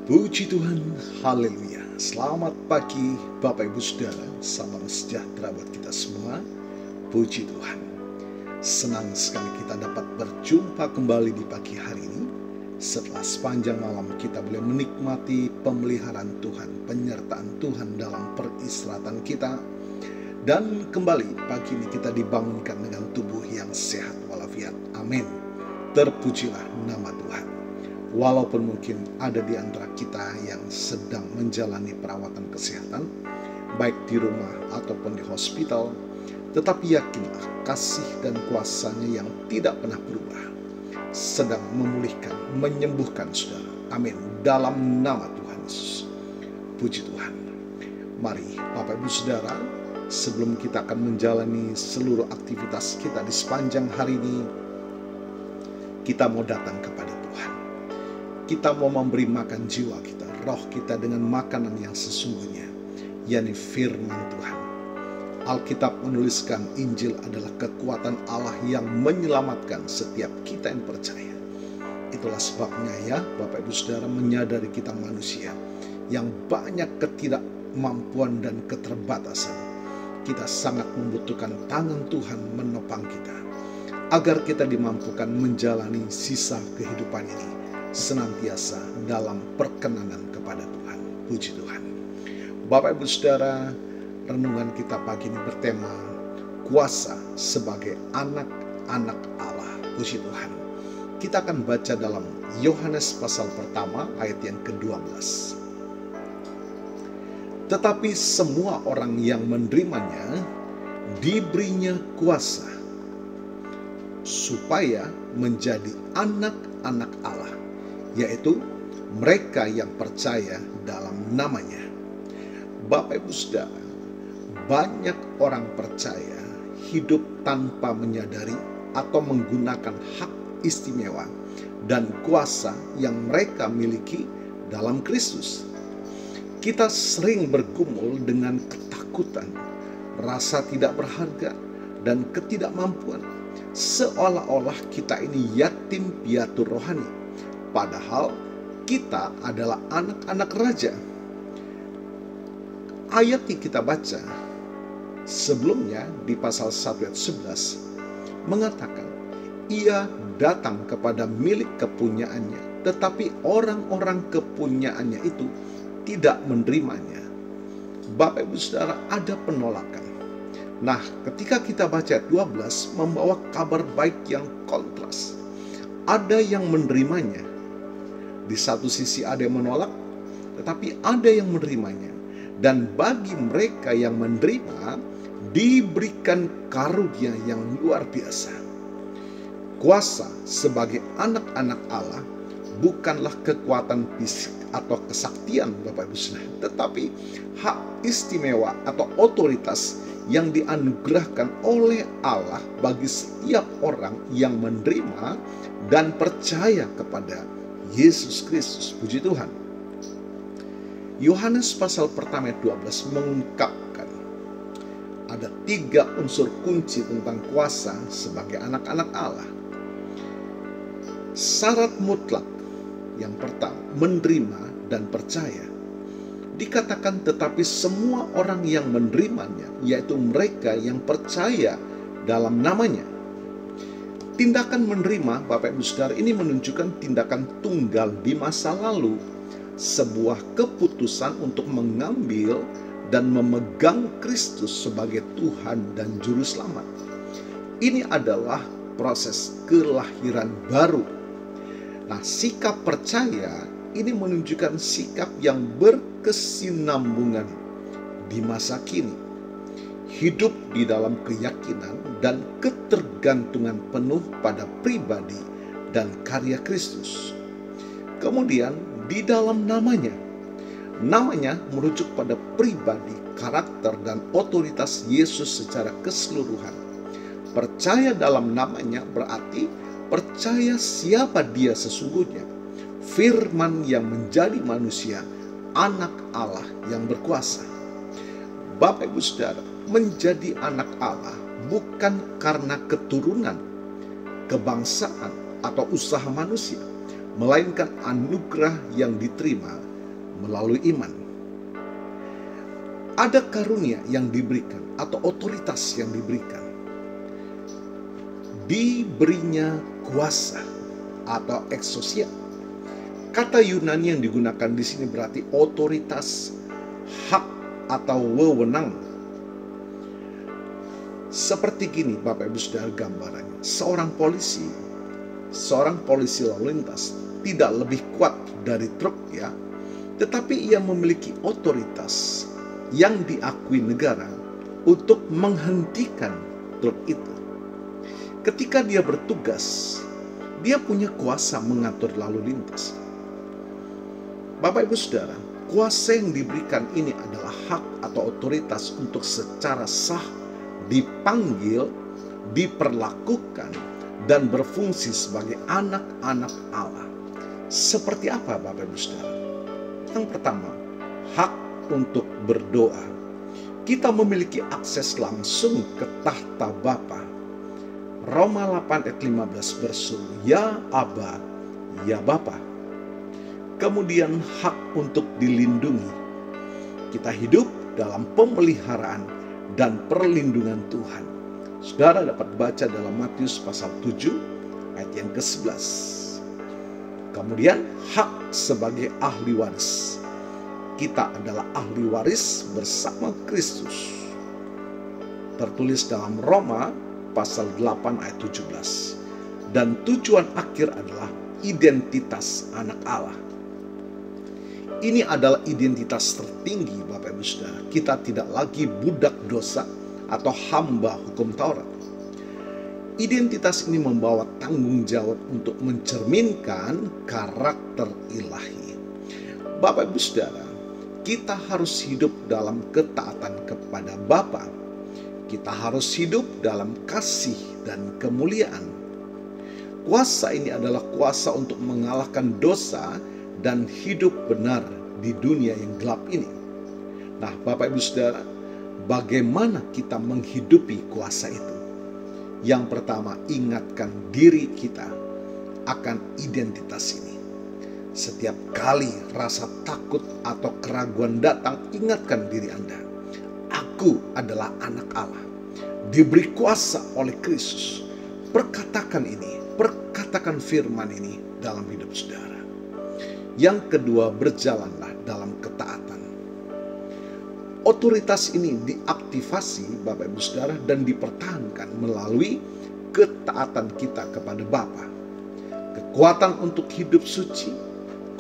Puji Tuhan, haleluya. Selamat pagi Bapak Ibu Saudara, salam sejahtera buat kita semua. Puji Tuhan. Senang sekali kita dapat berjumpa kembali di pagi hari ini. Setelah sepanjang malam kita boleh menikmati pemeliharaan Tuhan, penyertaan Tuhan dalam peristirahatan kita. Dan kembali pagi ini kita dibangunkan dengan tubuh yang sehat walafiat. Amin. Terpujilah nama Tuhan. Walaupun mungkin ada di antara kita yang sedang menjalani perawatan kesehatan, baik di rumah ataupun di hospital, tetapi yakinlah kasih dan kuasa-Nya yang tidak pernah berubah sedang memulihkan, menyembuhkan saudara. Amin. Dalam nama Tuhan Yesus. Puji Tuhan. Mari Bapak Ibu Saudara, sebelum kita akan menjalani seluruh aktivitas kita di sepanjang hari ini, kita mau datang kepada Tuhan. Kita mau memberi makan jiwa kita, roh kita dengan makanan yang sesungguhnya, yakni firman Tuhan. Alkitab menuliskan Injil adalah kekuatan Allah yang menyelamatkan setiap kita yang percaya. Itulah sebabnya ya Bapak Ibu Saudara, menyadari kita manusia yang banyak ketidakmampuan dan keterbatasan. Kita sangat membutuhkan tangan Tuhan menopang kita, agar kita dimampukan menjalani sisa kehidupan ini senantiasa dalam perkenanan kepada Tuhan. Puji Tuhan. Bapak Ibu Saudara, renungan kita pagi ini bertema kuasa sebagai anak-anak Allah. Puji Tuhan. Kita akan baca dalam Yohanes pasal pertama ayat yang ke-12. Tetapi semua orang yang menerimanya diberinya kuasa supaya menjadi anak-anak Allah, yaitu mereka yang percaya dalam namanya. Bapak Ibu Saudara, banyak orang percaya hidup tanpa menyadari atau menggunakan hak istimewa dan kuasa yang mereka miliki dalam Kristus. Kita sering bergumul dengan ketakutan, rasa tidak berharga, dan ketidakmampuan, seolah-olah kita ini yatim piatu rohani. Padahal kita adalah anak-anak raja. Ayat yang kita baca sebelumnya di pasal 1 ayat 11 mengatakan, ia datang kepada milik kepunyaannya, tetapi orang-orang kepunyaannya itu tidak menerimanya. Bapak Ibu Saudara, ada penolakan. Nah, ketika kita baca ayat 12 membawa kabar baik yang kontras. Ada yang menerimanya. Di satu sisi ada yang menolak, tetapi ada yang menerimanya. Dan bagi mereka yang menerima, diberikan karunia yang luar biasa. Kuasa sebagai anak-anak Allah bukanlah kekuatan fisik atau kesaktian Bapak Ibu Saudara, tetapi hak istimewa atau otoritas yang dianugerahkan oleh Allah bagi setiap orang yang menerima dan percaya kepada Yesus Kristus. Puji Tuhan. Yohanes pasal pertama ayat 12 mengungkapkan ada 3 unsur kunci tentang kuasa sebagai anak-anak Allah. Syarat mutlak yang pertama, menerima dan percaya. Dikatakan tetapi semua orang yang menerimanya, yaitu mereka yang percaya dalam namanya. Tindakan menerima, Bapak Ibu Saudara, ini menunjukkan tindakan tunggal di masa lalu. Sebuah keputusan untuk mengambil dan memegang Kristus sebagai Tuhan dan Juru Selamat. Ini adalah proses kelahiran baru. Nah, sikap percaya ini menunjukkan sikap yang berkesinambungan di masa kini. Hidup di dalam keyakinan dan ketergantungan penuh pada pribadi dan karya Kristus. Kemudian di dalam namanya. Namanya merujuk pada pribadi, karakter, dan otoritas Yesus secara keseluruhan. Percaya dalam namanya berarti percaya siapa dia sesungguhnya. Firman yang menjadi manusia, anak Allah yang berkuasa. Bapak Ibu Saudara, menjadi anak Allah bukan karena keturunan, kebangsaan, atau usaha manusia, melainkan anugerah yang diterima melalui iman. Ada karunia yang diberikan atau otoritas yang diberikan. Diberinya kuasa atau ekousia. Kata Yunani yang digunakan di sini berarti otoritas, hak atau wewenang. Seperti gini Bapak Ibu Saudara gambarannya. Seorang polisi lalu lintas tidak lebih kuat dari truk ya, tetapi ia memiliki otoritas yang diakui negara untuk menghentikan truk itu. Ketika dia bertugas, dia punya kuasa mengatur lalu lintas. Bapak Ibu Saudara, kuasa yang diberikan ini adalah hak atau otoritas untuk secara sah dipanggil, diperlakukan, dan berfungsi sebagai anak-anak Allah. Seperti apa Bapak Ibu Saudara? Yang pertama, hak untuk berdoa. Kita memiliki akses langsung ke tahta Bapa. Roma 8 ayat 15 berseru, ya Aba, ya Bapa. Kemudian hak untuk dilindungi. Kita hidup dalam pemeliharaan dan perlindungan Tuhan. Saudara dapat baca dalam Matius pasal 7 ayat yang ke-11. Kemudian hak sebagai ahli waris. Kita adalah ahli waris bersama Kristus. Tertulis dalam Roma pasal 8 ayat 17. Dan tujuan akhir adalah identitas anak Allah. Ini adalah identitas tertinggi Bapak Ibu Saudara. Kita tidak lagi budak dosa atau hamba hukum Taurat. Identitas ini membawa tanggung jawab untuk mencerminkan karakter ilahi. Bapak Ibu Saudara, kita harus hidup dalam ketaatan kepada Bapa. Kita harus hidup dalam kasih dan kemuliaan. Kuasa ini adalah kuasa untuk mengalahkan dosa dan hidup benar di dunia yang gelap ini. Nah, Bapak Ibu Saudara, bagaimana kita menghidupi kuasa itu? Yang pertama, ingatkan diri kita akan identitas ini. Setiap kali rasa takut atau keraguan datang, ingatkan diri Anda. Aku adalah anak Allah, diberi kuasa oleh Kristus. Perkatakan ini, perkatakan firman ini dalam hidup saudara. Yang kedua, berjalanlah dalam ketaatan. Otoritas ini diaktifasi Bapak Ibu Saudara dan dipertahankan melalui ketaatan kita kepada Bapa. Kekuatan untuk hidup suci,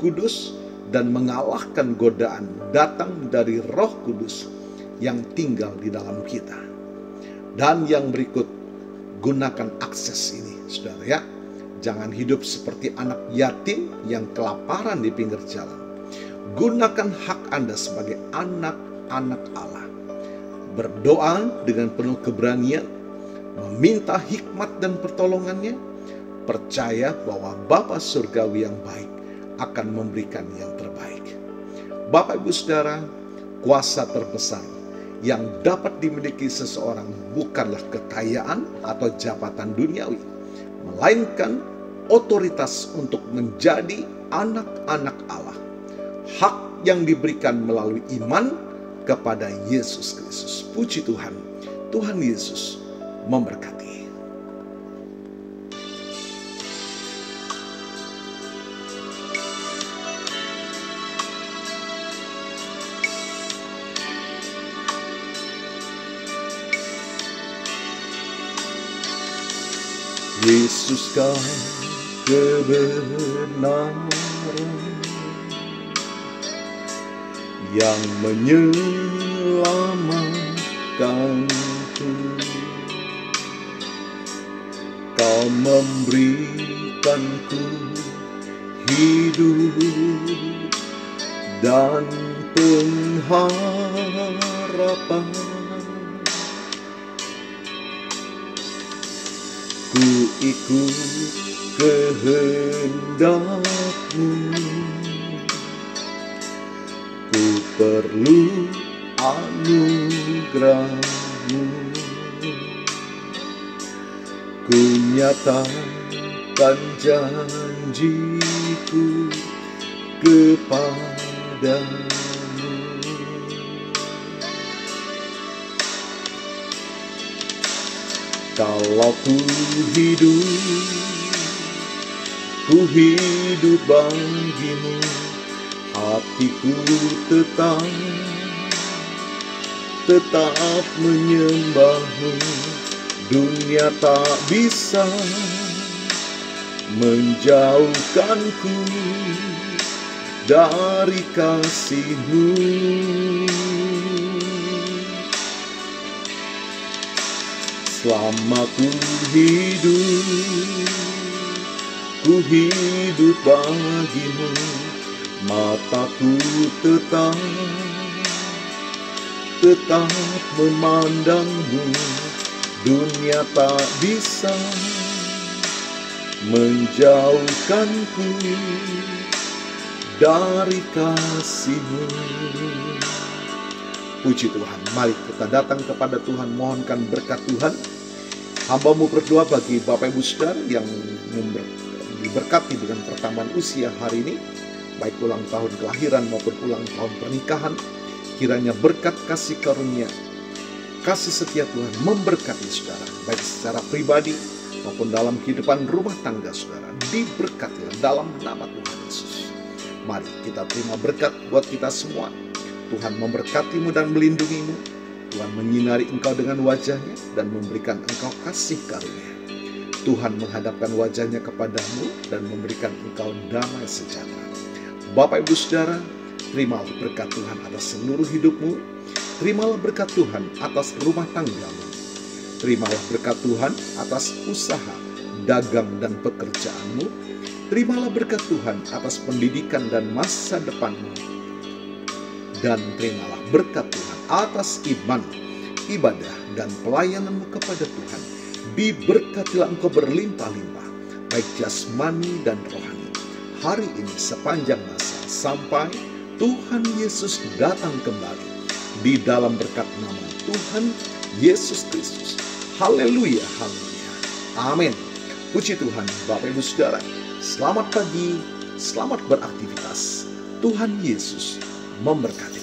kudus, dan mengalahkan godaan datang dari Roh Kudus yang tinggal di dalam kita. Dan yang berikut, gunakan akses ini saudara ya. Jangan hidup seperti anak yatim yang kelaparan di pinggir jalan. Gunakan hak Anda sebagai anak-anak Allah. Berdoa dengan penuh keberanian, meminta hikmat dan pertolongannya, percaya bahwa Bapa Surgawi yang baik akan memberikan yang terbaik. Bapak Ibu Saudara, kuasa terbesar yang dapat dimiliki seseorang bukanlah kekayaan atau jabatan duniawi, melainkan otoritas untuk menjadi anak-anak Allah. Hak yang diberikan melalui iman kepada Yesus Kristus. Puji Tuhan. Tuhan Yesus memberkati. Yesuskah kebenaran yang menyelamatkanku? Kau memberikanku hidup dan pengharapan. Ku ikut kehendak-Mu, ku perlu anugerah-Mu. Ku nyatakan janjiku kepadamu, padamu. Kalau ku hidup bagimu, hatiku tetap menyembahmu. Dunia tak bisa menjauhkanku dari kasih-Mu. Selama ku hidup bagimu, mataku tetap memandangmu. Dunia tak bisa menjauhkanku dari kasih-Mu. Puji Tuhan, mari kita datang kepada Tuhan, mohonkan berkat Tuhan. Hamba-Mu berdoa bagi Bapak Ibu Saudara yang diberkati dengan pertambahan usia hari ini, baik ulang tahun kelahiran maupun ulang tahun pernikahan. Kiranya berkat kasih karunia, kasih setia Tuhan memberkati saudara, baik secara pribadi maupun dalam kehidupan rumah tangga saudara. Diberkatilah dalam nama Tuhan Yesus. Mari kita terima berkat buat kita semua. Tuhan memberkatimu dan melindungimu. Tuhan menyinari engkau dengan wajahnya dan memberikan engkau kasih karunia. Tuhan menghadapkan wajahnya kepadamu dan memberikan engkau damai sejahtera. Bapak Ibu Saudara, terimalah berkat Tuhan atas seluruh hidupmu. Terimalah berkat Tuhan atas rumah tanggamu. Terimalah berkat Tuhan atas usaha, dagang dan pekerjaanmu. Terimalah berkat Tuhan atas pendidikan dan masa depanmu. Dan terimalah berkat Tuhan atas iman, ibadah, dan pelayananmu kepada Tuhan. Diberkatilah engkau berlimpah-limpah, baik jasmani dan rohani, hari ini sepanjang masa, sampai Tuhan Yesus datang kembali, di dalam berkat nama Tuhan Yesus Kristus. Haleluya, haleluya, amin. Puji Tuhan. Bapak Ibu Saudara, selamat pagi, selamat beraktivitas. Tuhan Yesus memberkati.